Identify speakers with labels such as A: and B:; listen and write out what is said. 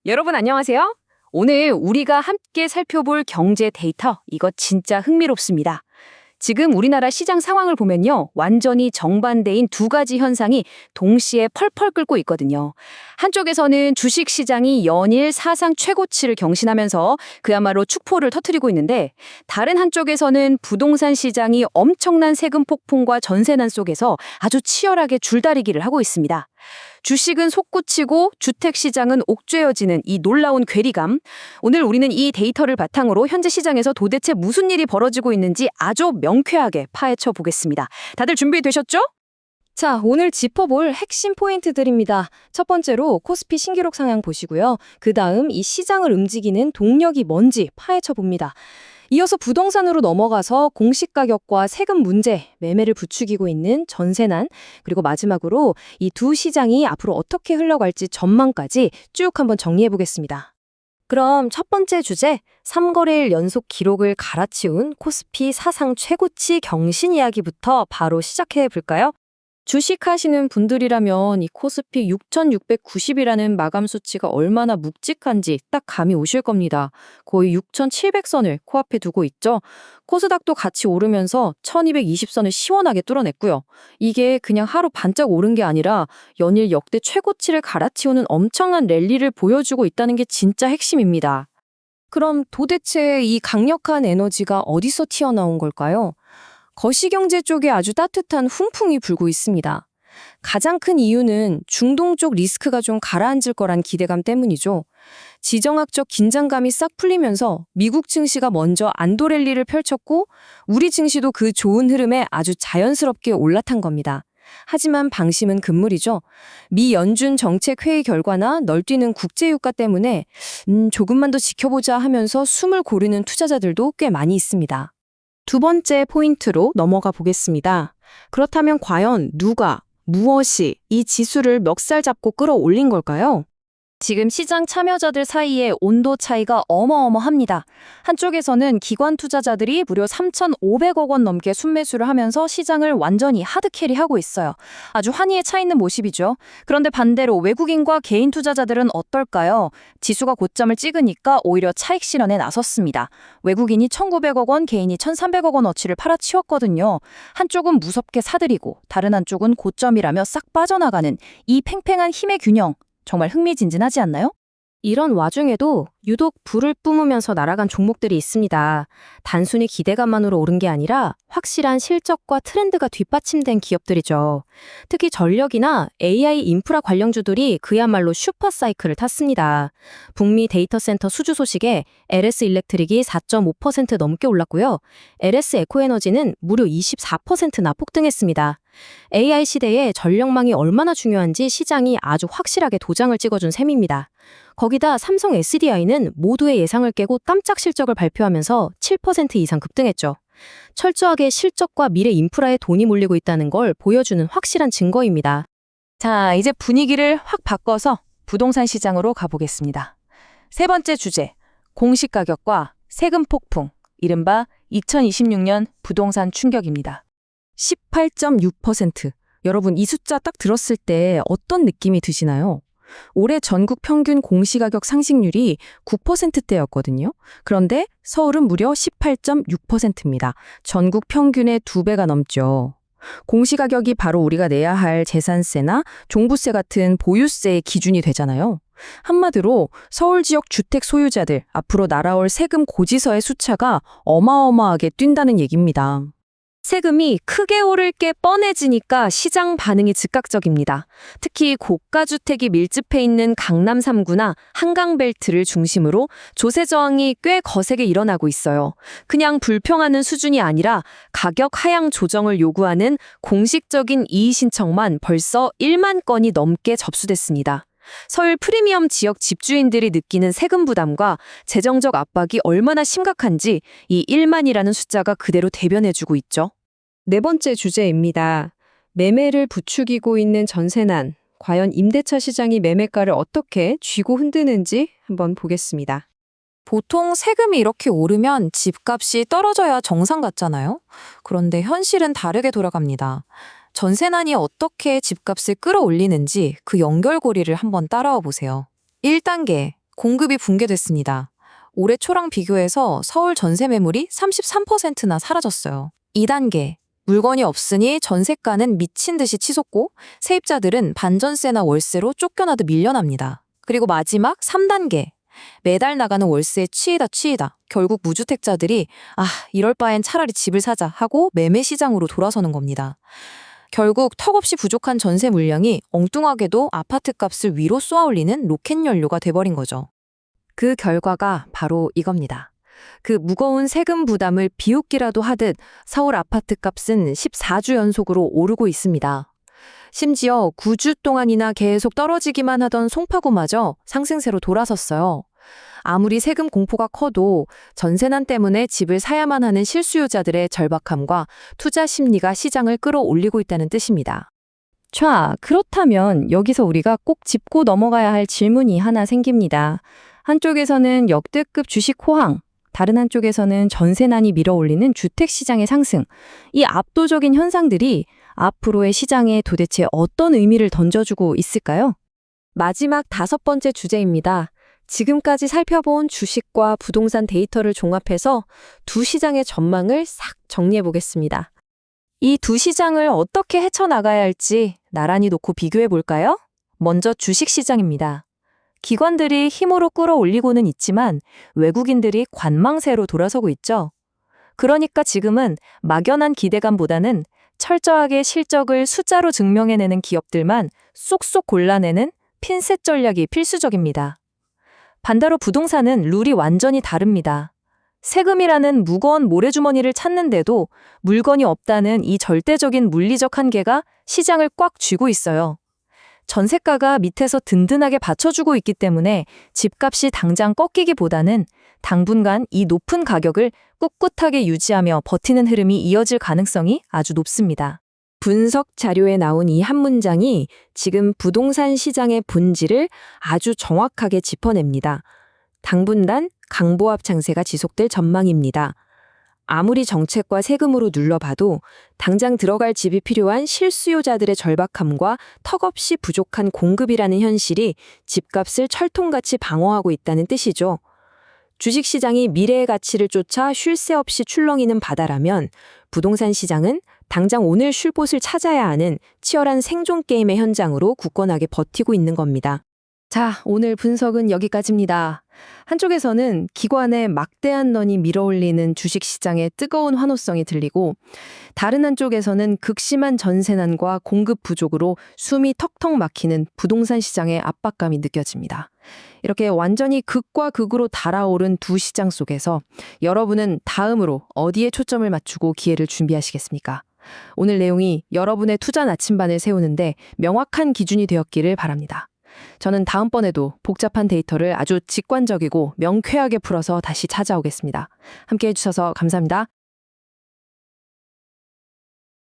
A: 여러분 안녕하세요. 오늘 우리가 함께 살펴볼 경제 데이터, 이거 진짜 흥미롭습니다. 지금 우리나라 시장 상황을 보면요. 완전히 정반대인 두 가지 현상이 동시에 펄펄 끓고 있거든요. 한쪽에서는 주식 시장이 연일 사상 최고치를 경신하면서 그야말로 축포를 터뜨리고 있는데, 다른 한쪽에서는 부동산 시장이 엄청난 세금 폭풍과 전세난 속에서 아주 치열하게 줄다리기를 하고 있습니다. 주식은 솟구치고 주택 시장은 옥죄어지는 이 놀라운 괴리감. 오늘 우리는 이 데이터를 바탕으로 현재 시장에서 도대체 무슨 일이 벌어지고 있는지 아주 명쾌하게 파헤쳐 보겠습니다. 다들 준비되셨죠?
B: 자, 오늘 짚어볼 핵심 포인트들입니다. 첫 번째로 코스피 신기록 상향 보시고요. 그 다음 이 시장을 움직이는 동력이 뭔지 파헤쳐 봅니다. 이어서 부동산으로 넘어가서 공시가격과 세금 문제, 매매를 부추기고 있는 전세난, 그리고 마지막으로 이 두 시장이 앞으로 어떻게 흘러갈지 전망까지 쭉 한번 정리해 보겠습니다. 그럼 첫 번째 주제, 3거래일 연속 기록을 갈아치운 코스피 사상 최고치 경신 이야기부터 바로 시작해 볼까요? 주식하시는 분들이라면 이 코스피 6,690이라는 마감 수치가 얼마나 묵직한지 딱 감이 오실 겁니다. 거의 6,700선을 코앞에 두고 있죠. 코스닥도 같이 오르면서 1,220선을 시원하게 뚫어냈고요. 이게 그냥 하루 반짝 오른 게 아니라 연일 역대 최고치를 갈아치우는 엄청난 랠리를 보여주고 있다는 게 진짜 핵심입니다. 그럼 도대체 이 강력한 에너지가 어디서 튀어나온 걸까요? 거시경제 쪽에 아주 따뜻한 훈풍이 불고 있습니다. 가장 큰 이유는 중동 쪽 리스크가 좀 가라앉을 거란 기대감 때문이죠. 지정학적 긴장감이 싹 풀리면서 미국 증시가 먼저 안도 랠리를 펼쳤고 우리 증시도 그 좋은 흐름에 아주 자연스럽게 올라탄 겁니다. 하지만 방심은 금물이죠. 미 연준 정책 회의 결과나 널뛰는 국제유가 때문에 조금만 더 지켜보자 하면서 숨을 고르는 투자자들도 꽤 많이 있습니다. 두 번째 포인트로 넘어가 보겠습니다. 그렇다면 과연 누가, 무엇이 이 지수를 멱살 잡고 끌어올린 걸까요? 지금 시장 참여자들 사이에 온도 차이가 어마어마합니다. 한쪽에서는 기관 투자자들이 무려 3,500억 원 넘게 순매수를 하면서 시장을 완전히 하드캐리하고 있어요. 아주 환희에 차 있는 모습이죠. 그런데 반대로 외국인과 개인 투자자들은 어떨까요? 지수가 고점을 찍으니까 오히려 차익 실현에 나섰습니다. 외국인이 1,900억 원, 개인이 1,300억 원어치를 팔아치웠거든요. 한쪽은 무섭게 사들이고 다른 한쪽은 고점이라며 싹 빠져나가는 이 팽팽한 힘의 균형. 정말 흥미진진하지 않나요? 이런 와중에도 유독 불을 뿜으면서 날아간 종목들이 있습니다. 단순히 기대감만으로 오른 게 아니라 확실한 실적과 트렌드가 뒷받침된 기업들이죠. 특히 전력이나 AI 인프라 관련주들이 그야말로 슈퍼사이클을 탔습니다. 북미 데이터 센터 수주 소식에 LS 일렉트릭이 4.5% 넘게 올랐고요. LS 에코에너지는 무려 24%나 폭등했습니다. AI 시대에 전력망이 얼마나 중요한지 시장이 아주 확실하게 도장을 찍어준 셈입니다. 거기다 삼성 SDI는 모두의 예상을 깨고 깜짝 실적을 발표하면서 7% 이상 급등했죠. 철저하게 실적과 미래 인프라에 돈이 몰리고 있다는 걸 보여주는 확실한 증거입니다.
A: 자, 이제 분위기를 확 바꿔서 부동산 시장으로 가보겠습니다. 세 번째 주제, 공시가격과 세금 폭풍, 이른바 2026년 부동산 충격입니다.
B: 18.6%. 여러분, 이 숫자 딱 들었을 때 어떤 느낌이 드시나요? 올해 전국 평균 공시가격 상승률이 9%대였거든요. 그런데 서울은 무려 18.6%입니다. 전국 평균의 2배가 넘죠. 공시가격이 바로 우리가 내야 할 재산세나 종부세 같은 보유세의 기준이 되잖아요. 한마디로 서울 지역 주택 소유자들 앞으로 날아올 세금 고지서의 숫자가 어마어마하게 뛴다는 얘기입니다. 세금이 크게 오를 게 뻔해지니까 시장 반응이 즉각적입니다. 특히 고가주택이 밀집해 있는 강남 3구나 한강벨트를 중심으로 조세 저항이 꽤 거세게 일어나고 있어요. 그냥 불평하는 수준이 아니라 가격 하향 조정을 요구하는 공식적인 이의 신청만 벌써 1만 건이 넘게 접수됐습니다. 서울 프리미엄 지역 집주인들이 느끼는 세금 부담과 재정적 압박이 얼마나 심각한지 이 1만이라는 숫자가 그대로 대변해주고 있죠. 네 번째 주제입니다. 매매를 부추기고 있는 전세난. 과연 임대차 시장이 매매가를 어떻게 쥐고 흔드는지 한번 보겠습니다.
A: 보통 세금이 이렇게 오르면 집값이 떨어져야 정상 같잖아요. 그런데 현실은 다르게 돌아갑니다. 전세난이 어떻게 집값을 끌어올리는지 그 연결고리를 한번 따라와 보세요. 1단계,
C: 공급이 붕괴됐습니다. 올해 초랑 비교해서 서울 전세 매물이 33%나 사라졌어요. 2단계. 물건이 없으니 전세가는 미친 듯이 치솟고 세입자들은 반전세나 월세로 쫓겨나듯 밀려납니다. 그리고 마지막 3단계. 매달 나가는 월세에 치이다. 결국 무주택자들이 이럴 바엔 차라리 집을 사자 하고 매매 시장으로 돌아서는 겁니다. 결국 턱없이 부족한 전세 물량이 엉뚱하게도 아파트 값을 위로 쏘아올리는 로켓 연료가 돼버린 거죠.
B: 그 결과가 바로 이겁니다. 그 무거운 세금 부담을 비웃기라도 하듯 서울 아파트 값은 14주 연속으로 오르고 있습니다. 심지어 9주 동안이나 계속 떨어지기만 하던 송파구마저 상승세로 돌아섰어요. 아무리 세금 공포가 커도 전세난 때문에 집을 사야만 하는 실수요자들의 절박함과 투자 심리가 시장을 끌어올리고 있다는 뜻입니다. 자, 그렇다면 여기서 우리가 꼭 짚고 넘어가야 할 질문이 하나 생깁니다. 한쪽에서는 역대급 주식 호황, 다른 한쪽에서는 전세난이 밀어올리는 주택시장의 상승. 이 압도적인 현상들이 앞으로의 시장에 도대체 어떤 의미를 던져주고 있을까요? 마지막 5번째 주제입니다. 지금까지 살펴본 주식과 부동산 데이터를 종합해서 두 시장의 전망을 싹 정리해 보겠습니다. 이 두 시장을 어떻게 헤쳐나가야 할지 나란히 놓고 비교해 볼까요? 먼저 주식시장입니다. 기관들이 힘으로 끌어올리고는 있지만 외국인들이 관망세로 돌아서고 있죠. 그러니까 지금은 막연한 기대감보다는 철저하게 실적을 숫자로 증명해내는 기업들만 쏙쏙 골라내는 핀셋 전략이 필수적입니다. 반대로 부동산은 룰이 완전히 다릅니다. 세금이라는 무거운 모래주머니를 찾는데도 물건이 없다는 이 절대적인 물리적 한계가 시장을 꽉 쥐고 있어요. 전세가가 밑에서 든든하게 받쳐주고 있기 때문에 집값이 당장 꺾이기보다는 당분간 이 높은 가격을 꿋꿋하게 유지하며 버티는 흐름이 이어질 가능성이 아주 높습니다. 분석 자료에 나온 이 한 문장이 지금 부동산 시장의 본질을 아주 정확하게 짚어냅니다. 당분간 강보합 장세가 지속될 전망입니다. 아무리 정책과 세금으로 눌러봐도 당장 들어갈 집이 필요한 실수요자들의 절박함과 턱없이 부족한 공급이라는 현실이 집값을 철통같이 방어하고 있다는 뜻이죠. 주식시장이 미래의 가치를 쫓아 쉴 새 없이 출렁이는 바다라면 부동산 시장은 당장 오늘 쉴 곳을 찾아야 하는 치열한 생존 게임의 현장으로 굳건하게 버티고 있는 겁니다. 자, 오늘 분석은 여기까지입니다. 한쪽에서는 기관의 막대한 넌이 밀어올리는 주식시장의 뜨거운 환호성이 들리고 다른 한쪽에서는 극심한 전세난과 공급 부족으로 숨이 턱턱 막히는 부동산 시장의 압박감이 느껴집니다. 이렇게 완전히 극과 극으로 달아오른 두 시장 속에서 여러분은 다음으로 어디에 초점을 맞추고 기회를 준비하시겠습니까? 오늘 내용이 여러분의 투자 나침반을 세우는데 명확한 기준이 되었기를 바랍니다. 저는 다음번에도 복잡한 데이터를 아주 직관적이고 명쾌하게 풀어서 다시 찾아오겠습니다. 함께 해주셔서 감사합니다.